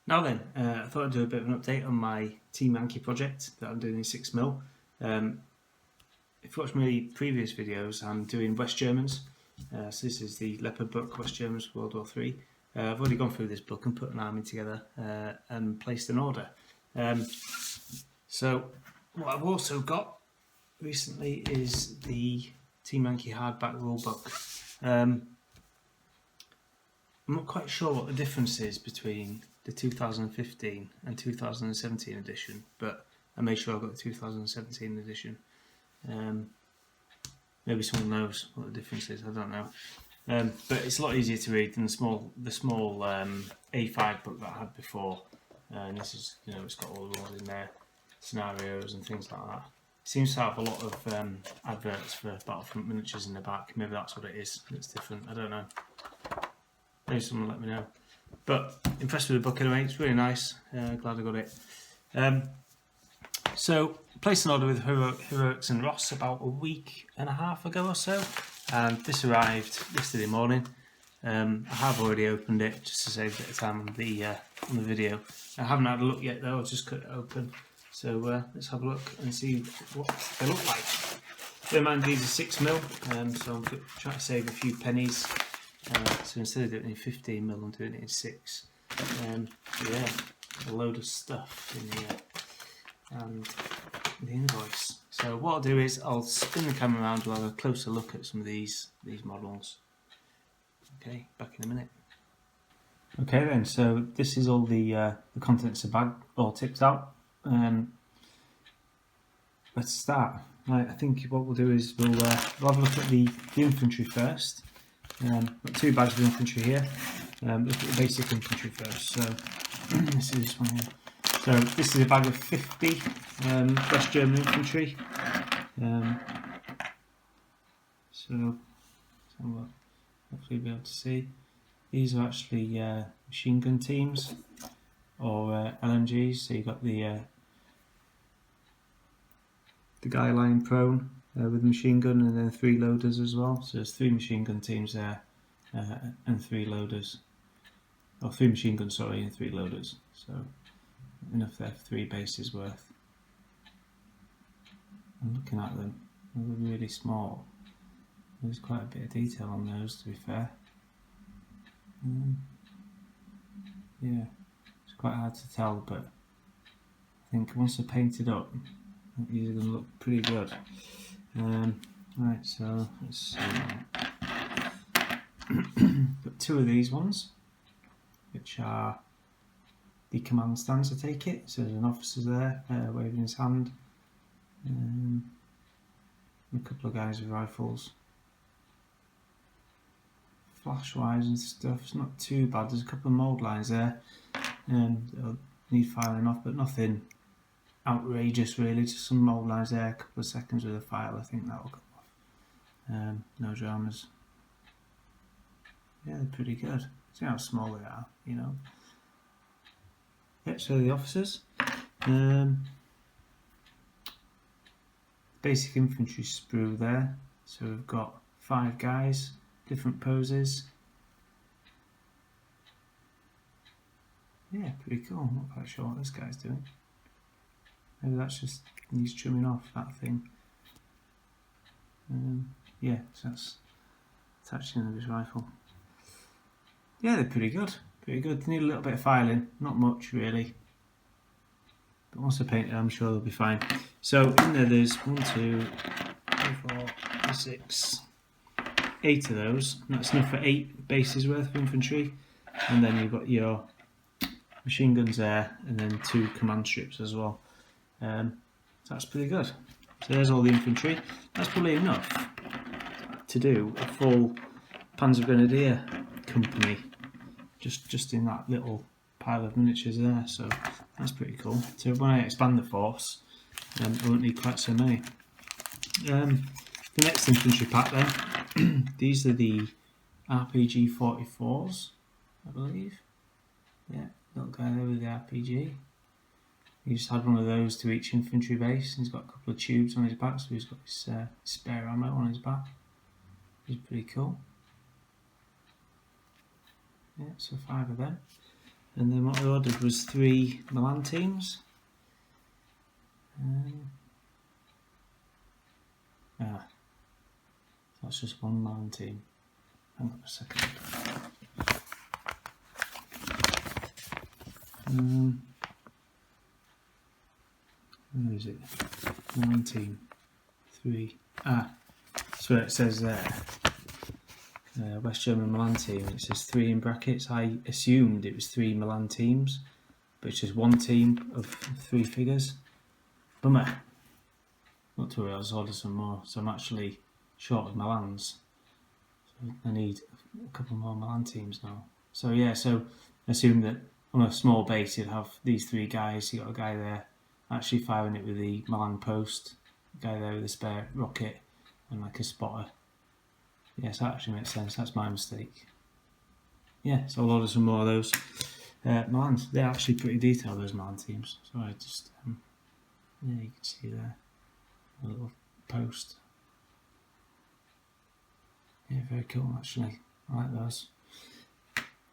Now then, I thought I'd do a bit of an update on my Team Yankee project that I'm doing in 6mm. If you watch my previous videos, I'm doing West Germans. So this is the Leopard book, West Germans, World War III. I've already gone through this book and put an army together and placed an order. So what I've also got recently is the Team Yankee hardback rulebook. I'm not quite sure what the difference is between the 2015 and 2017 edition, but I made sure I got the 2017 edition. Maybe someone knows what the difference is. I don't know. But it's a lot easier to read than the small A5 book that I had before. And this is, it's got all the rules in there, scenarios and things like that. It seems to have a lot of adverts for Battlefront miniatures in the back. Maybe that's what it is. It's different. I don't know. Maybe someone let me know. But impressed with the book anyway. It's really nice. Glad I got it. So placed an order with Heroics and Ross about a week and a half ago or so, and this arrived yesterday morning. I have already opened it just to save a bit of time on the video. I haven't had a look yet though. I'll just cut it open. So let's have a look and see what they look like. Bear in mind these are 6mm, so I'm trying to save a few pennies. So instead of doing it in 15mm, I'm doing it in 6. Yeah, a load of stuff in here. And the invoice. So what I'll do is I'll spin the camera around to have a closer look at some of these models. Okay, back in a minute. Okay then, so this is all the contents of the bag, all tipped out. Let's start. Right, I think what we'll do is we'll have a look at the infantry first. Got two bags of infantry here. Look at the basic infantry first. So this is this one here. So this is a bag of 50 West German infantry. So hopefully you'll be able to see. These are actually machine gun teams or LMGs. So you've got the guy lying prone with a machine gun, and then 3 loaders as well. So there's 3 machine gun teams there and 3 loaders. Or 3 machine guns, sorry, and 3 loaders. So enough there for 3 bases worth. I'm looking at them, they're really small. There's quite a bit of detail on those, to be fair. Yeah, it's quite hard to tell, but I think once they're painted up, I think these are going to look pretty good. Right, so let's see. Got 2 of these ones, which are the command stands, I take it. So there's an officer there waving his hand, and a couple of guys with rifles. Flash wires and stuff, it's not too bad. There's a couple of mould lines there, and they'll need filing off, but nothing outrageous really. Just some mould lines there, a couple of seconds with a file. I think that'll come off. No dramas. Yeah, they're pretty good. See how small they are, Yep, so the officers. Basic infantry sprue there. So we've got 5 guys, different poses. Yeah, pretty cool. I'm not quite sure what this guy's doing. Maybe that's just, he's trimming off that thing. Yeah, so that's attaching to his rifle. Yeah, they're pretty good. Pretty good. They need a little bit of filing, not much really. But once they're painted, I'm sure they'll be fine. So in there, there's 1, 2, 3, 4, 5, 6, 8 of those. And that's enough for 8 bases worth of infantry. And then you've got your machine guns there, and then 2 command strips as well. So that's pretty good. So there's all the infantry. That's probably enough to do a full Panzergrenadier company. Just in that little pile of miniatures there, so that's pretty cool. So when I expand the force, I won't need quite so many. The next infantry pack then, these are the RPG 44s, I believe. Yeah, little guy there with the RPG. He just had one of those to each infantry base, and he's got a couple of tubes on his back, so he's got his spare ammo on his back. He's pretty cool. Yeah, so 5 of them. And then what I ordered was 3 Milan teams. That's just one Milan team. Hang on a second. Where is it? Milan team 3. So it says there. West German Milan team. It says 3 in brackets. I assumed it was 3 Milan teams, but it's just one team of 3 figures. Bummer. Not to worry, I'll order some more. So I'm actually short of Milans. So I need a couple more Milan teams now. So yeah, so assume that on a small base you'd have these 3 guys. You got a guy there actually firing it with the Milan post, a guy there with a spare rocket, and like a spotter. Yes, that actually makes sense. That's my mistake. Yeah, so I'll order some more of those Milans. They're actually pretty detailed, those Milan teams. So I just, yeah, you can see there a little post. Yeah, very cool actually. I like those.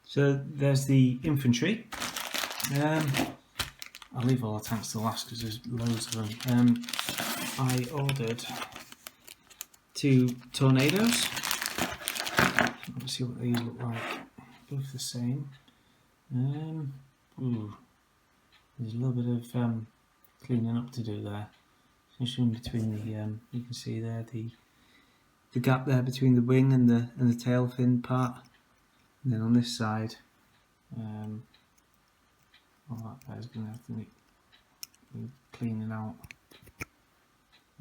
So there's the infantry. I'll leave all the tanks to last because there's loads of them. I ordered 2 tornadoes. Let's see what these look like. Both the same. Ooh, there's a little bit of cleaning up to do there. Just in between the, you can see there the gap there between the wing and the tail fin part. And then on this side, all that there's going to have to need cleaning out.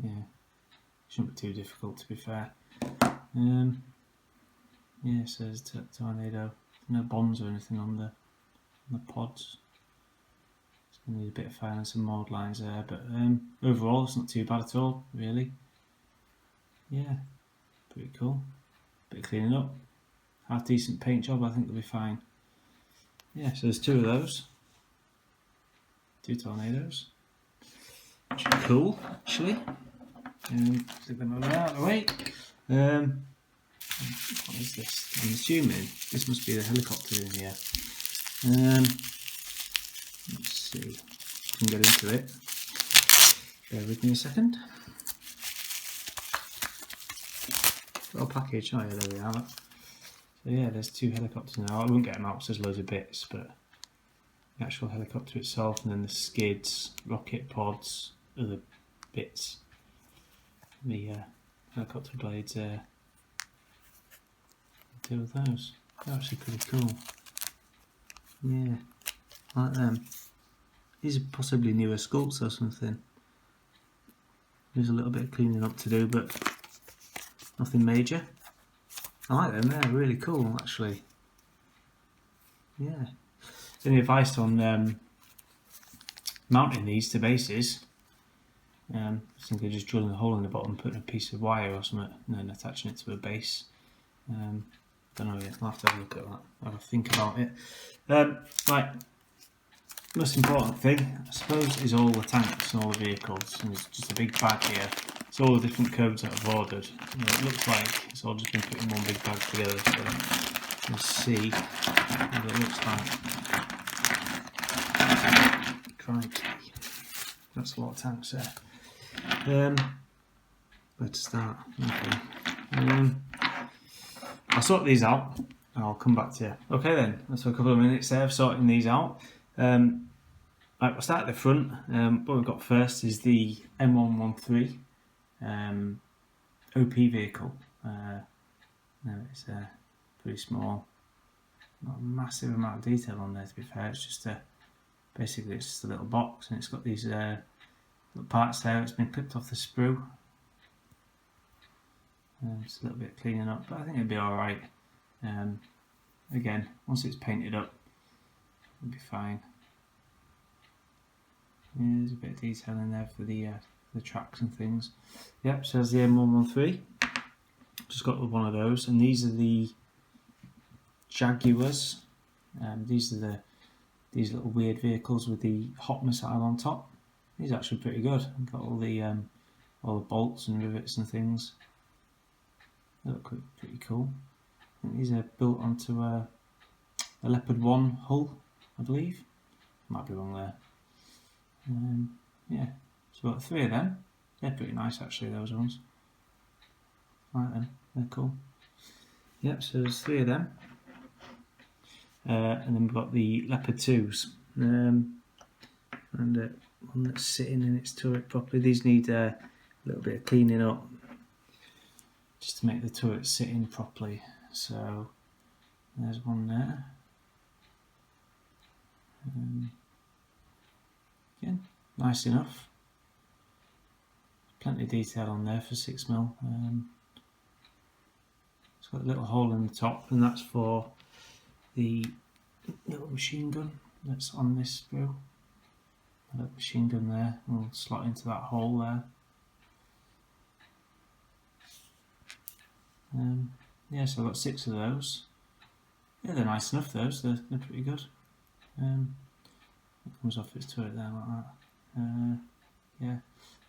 Yeah, shouldn't be too difficult to be fair. Yeah, so there's a tornado. No bombs or anything on the pods. It's going to need a bit of fire and some mould lines there, but overall it's not too bad at all, really. Yeah, pretty cool. Bit of cleaning up. Half decent paint job, I think they'll be fine. Yeah, so there's 2 of those. 2 tornadoes. Which are cool, actually. Stick them over out of the way. What is this? I'm assuming this must be the helicopter in here. Let's see if I can get into it. Bear with me a second. Got a package. Oh yeah, there we are. So yeah, there's 2 helicopters now. I won't get them out because there's loads of bits, but the actual helicopter itself, and then the skids, rocket pods, other bits. The helicopter blades there. Deal with those. They're actually pretty cool. Yeah, I like them. These are possibly newer sculpts or something. There's a little bit of cleaning up to do, but nothing major. I like them, they're really cool actually. Yeah. Any advice on mounting these to bases? I think they're just drilling a hole in the bottom, putting a piece of wire or something, and then attaching it to a base. Don't know yet, I'll have to have a look at that, have a think about it. Right, most important thing, I suppose, is all the tanks and all the vehicles. And there's just a big bag here. It's all the different codes that I've ordered. It looks like it's all just been put in one big bag together, so we'll see what it looks like. Crikey, that's a lot of tanks there. Where to start? Okay. I'll sort these out and I'll come back to you. Okay then, that's for a couple of minutes there of sorting these out. Right, we'll start at the front. What we've got first is the M113 OP vehicle. No, it's pretty small. Not a massive amount of detail on there to be fair. It's just basically it's just a little box and it's got these little parts there. It's been clipped off the sprue. Just a little bit of cleaning up, but I think it'll be alright. Again, once it's painted up, it'll be fine. Yeah, there's a bit of detail in there for the tracks and things. Yep, so there's the M113. Just got one of those, and these are the Jaguars. These are these little weird vehicles with the hot missile on top. These are actually pretty good. Got all the bolts and rivets and things. They look pretty cool. I think these are built onto a Leopard 1 hull, I believe. Might be wrong there. Yeah, so we've got 3 of them. They're pretty nice actually, those ones. Right then, they're cool. Yep, so there's 3 of them. And then we've got the Leopard 2s. And one that's sitting in its turret properly. These need a little bit of cleaning up just to make the turret sit in properly. So there's one there. Again, nice enough. Plenty of detail on there for 6mm. It's got a little hole in the top, and that's for the little machine gun that's on this sprue. A little machine gun there will slot into that hole there. Yeah, so I've got 6 of those. Yeah, they're nice enough, those. They're pretty good. It comes off its turret there like that. Yeah,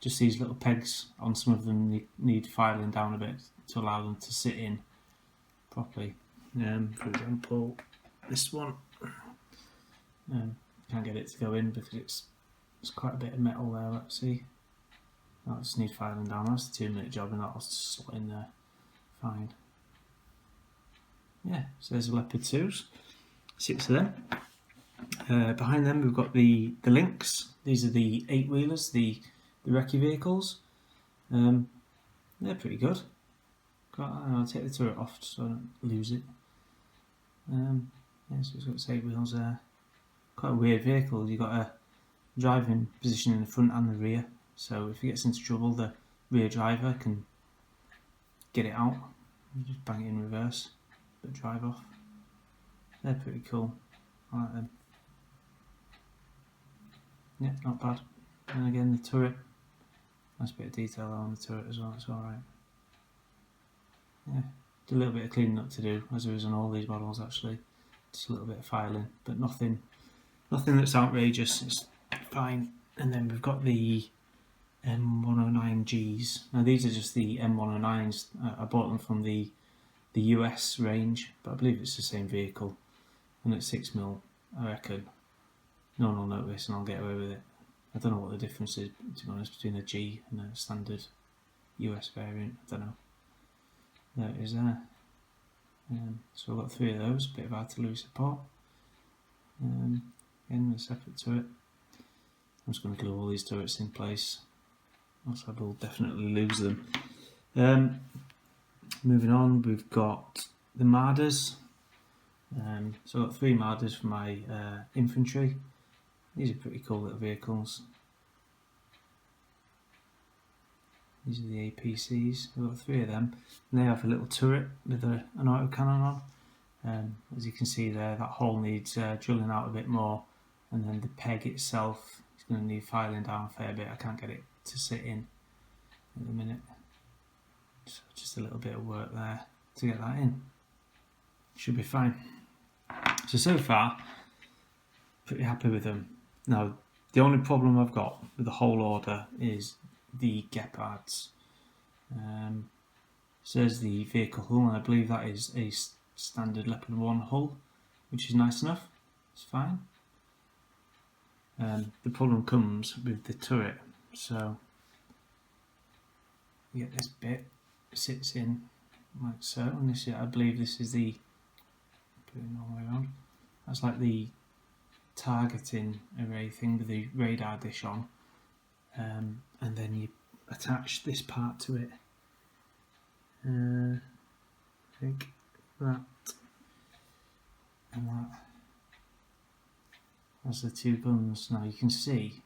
just these little pegs on some of them need filing down a bit to allow them to sit in properly. For example, this one, can't get it to go in because it's quite a bit of metal there. Let's see. That'll just need filing down. That's a 2-minute job, and that'll just slot in there fine. Yeah, so there's the Leopard 2s, 6 of them. Behind them we've got the Lynx. These are the 8-wheelers, the recce vehicles. They're pretty good. I'll take the turret off so I don't lose it. Yeah, so it's got its 8 wheels there. Quite a weird vehicle. You've got a driving position in the front and the rear. So if it gets into trouble, the rear driver can get it out. You just bang it in reverse, but drive off. They're pretty cool. I like them. Yeah, not bad. And again, the turret. Nice bit of detail on the turret as well. It's alright. Yeah, a little bit of cleaning up to do, as there is on all these models actually. Just a little bit of filing, but nothing that's outrageous. It's fine. And then we've got the M109Gs. Now these are just the M109s. I bought them from the US range, but I believe it's the same vehicle. And at 6mm, I reckon no one will notice and I'll get away with it. I don't know what the difference is, to be honest, between a G and a standard US variant. I don't know. There it is there. So I've got 3 of those, bit of artillery support. Again, a separate turret. I'm just going to glue all these turrets in place, else I will definitely lose them. Moving on, we've got the Marders. So I've got 3 Marders for my infantry. These are pretty cool little vehicles. These are the APCs. I've got 3 of them, and they have a little turret with an autocannon on. As you can see there, that hole needs drilling out a bit more, and then the peg itself is going to need filing down a fair bit. I can't get it to sit in at the minute. So just a little bit of work there to get that in. Should be fine. So far, pretty happy with them. Now, the only problem I've got with the whole order is the Gepards. Says the vehicle hull, and I believe that is a standard Leopard 1 hull, which is nice enough. It's fine. The problem comes with the turret. So you get this bit, sits in like so, and this, I believe this is the, put it all the way around. That's like the targeting array thing with the radar dish on, and then you attach this part to it. I think that and that. That's the 2 guns. Now you can see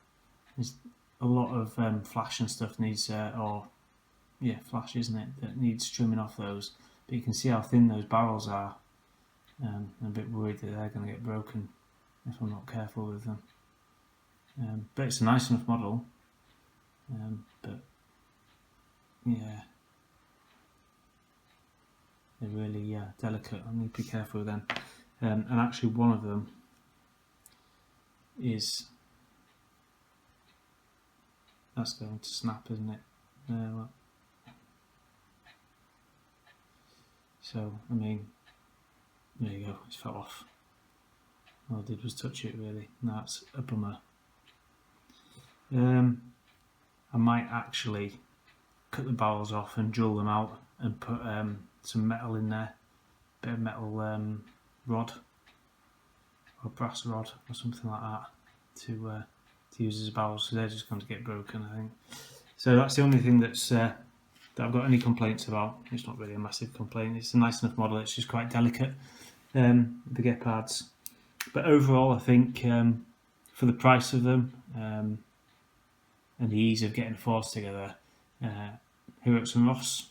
there's a lot of flash and stuff needs, flash, isn't it? That needs trimming off those. But you can see how thin those barrels are. I'm a bit worried that they're going to get broken if I'm not careful with them. But it's a nice enough model. But yeah, they're really delicate. I need to be careful with them. And actually, one of them is, that's going to snap, isn't it? So I mean, there you go. It's fell off. All I did was touch it really. That's a bummer. I might actually cut the barrels off and drill them out and put some metal in there, bit of metal rod or brass rod or something like that to use as barrels. So they're just going to get broken, I think. So that's the only thing that's that I've got any complaints about. It's not really a massive complaint. It's a nice enough model. It's just quite delicate, the Gepards. But overall, I think for the price of them and the ease of getting a force together, Heroics and Ross,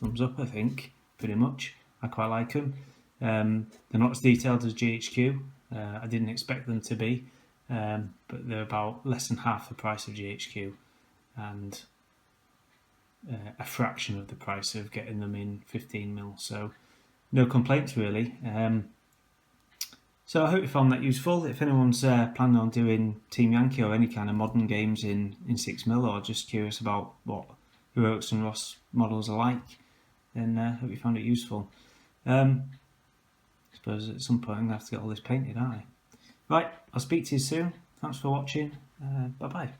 thumbs up, I think, pretty much. I quite like them. They're not as detailed as GHQ. I didn't expect them to be, but they're about less than half the price of GHQ and a fraction of the price of getting them in 15mm. So no complaints really. So I hope you found that useful. If anyone's planning on doing Team Yankee or any kind of modern games in 6mm, or just curious about what Heroics and Ross models are like, then I hope you found it useful. I suppose at some point I'm going to have to get all this painted, aren't I? Right, I'll speak to you soon. Thanks for watching. Bye bye.